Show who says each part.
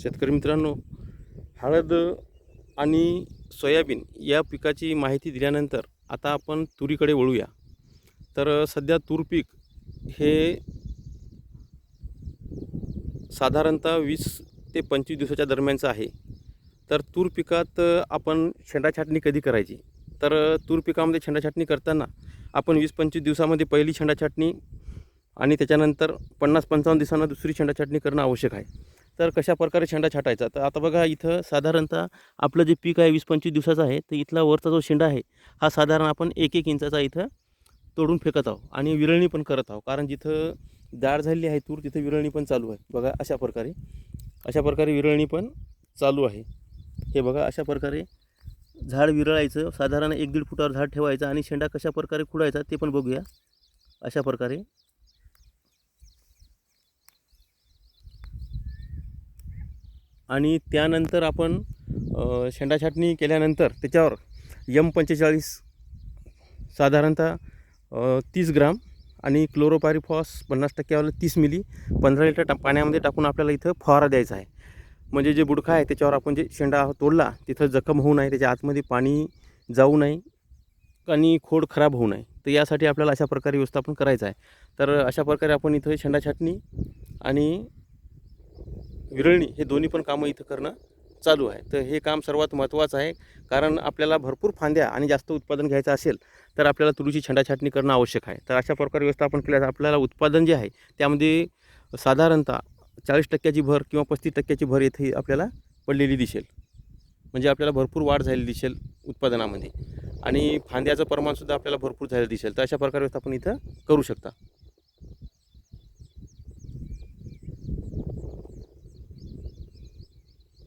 Speaker 1: शेतकरी मित्रांनो, हळद आणि सोयाबीन या पिकाची माहिती दिल्यानंतर आता आपण तुरीकडे वळूया. तर सध्या तूर पीक हे साधारणतः 20 ते 25 दिवसाच्या दरम्यानचं आहे. तर तूर पिकात आपण शेंडा छाटणी कधी करायची? तर तूर पिकामध्ये शेंडा छाटणी करताना आपण 20-25 दिवसामध्ये पहिली शेंडा छाटणी आणि त्याच्यानंतर 50-55 दिवसांना दुसरी शेंडा छाटणी करणं आवश्यक आहे. तर कशा प्रकारे शेंडा छाटायचा? तर आता बघा, इथं साधारणतः आपलं जे पीक आहे 20-25 दिवसाचं आहे. तर इथला वरचा जो शेंडा आहे हा साधारण आपण 1-1 इंचाचा इथं तोडून फेकत आहोत आणि विरळणी पण करत आहोत. कारण जिथं जाड झालेली आहे तूर तिथं विरळणी पण चालू आहे. बघा अशा प्रकारे विरळणी पण चालू आहे. हे बघा, अशा प्रकारे झाड विरळायचं, साधारण 1-1.5 फुटावर झाड ठेवायचं आणि शेंडा कशा प्रकारे खुडायचा ते पण बघूया. अशा प्रकारे आणि त्यानंतर आपण शेंडा छाटणी केल्यानंतर त्याच्यावर M45 साधारणतः 30 ग्राम आणि क्लोरोपायरिफॉस 50% वालं 30 मिली 15 लिटर पाण्यामध्ये टाकून आपल्याला इथं फवारा द्यायचा आहे. म्हणजे जे बुडखा आहे त्याच्यावर आपण जे शेंडा तोडला तिथं जखम होऊ नये, त्याच्या आतमध्ये पाणी जाऊ नये आणि खोड खराब होऊ नये. तर यासाठी आपल्याला अशा प्रकारे व्यवस्थापन करायचं आहे. तर अशा प्रकारे आपण इथं शेंडा छाटणी आणि विरळणी हे दोन्ही पण कामं इथं करणं चालू आहे. तर हे काम सर्वात महत्त्वाचं आहे, कारण आपल्याला भरपूर फांद्या आणि जास्त उत्पादन घ्यायचं असेल तर आपल्याला तुरीची शेंडा छाटणी करणं आवश्यक आहे. तर अशा प्रकारे व्यवस्थापन केल्यास आपल्याला उत्पादन जे आहे त्यामध्ये साधारणतः 40% भर किंवा 35% भर येथे आपल्याला पडलेली दिसेल. म्हणजे आपल्याला भरपूर वाढ झालेली दिसेल उत्पादनामध्ये आणि फांद्याचं प्रमाणसुद्धा आपल्याला भरपूर झालेलं दिसेल. तर अशा प्रकारे व्यवस्थापन इथं करू शकता.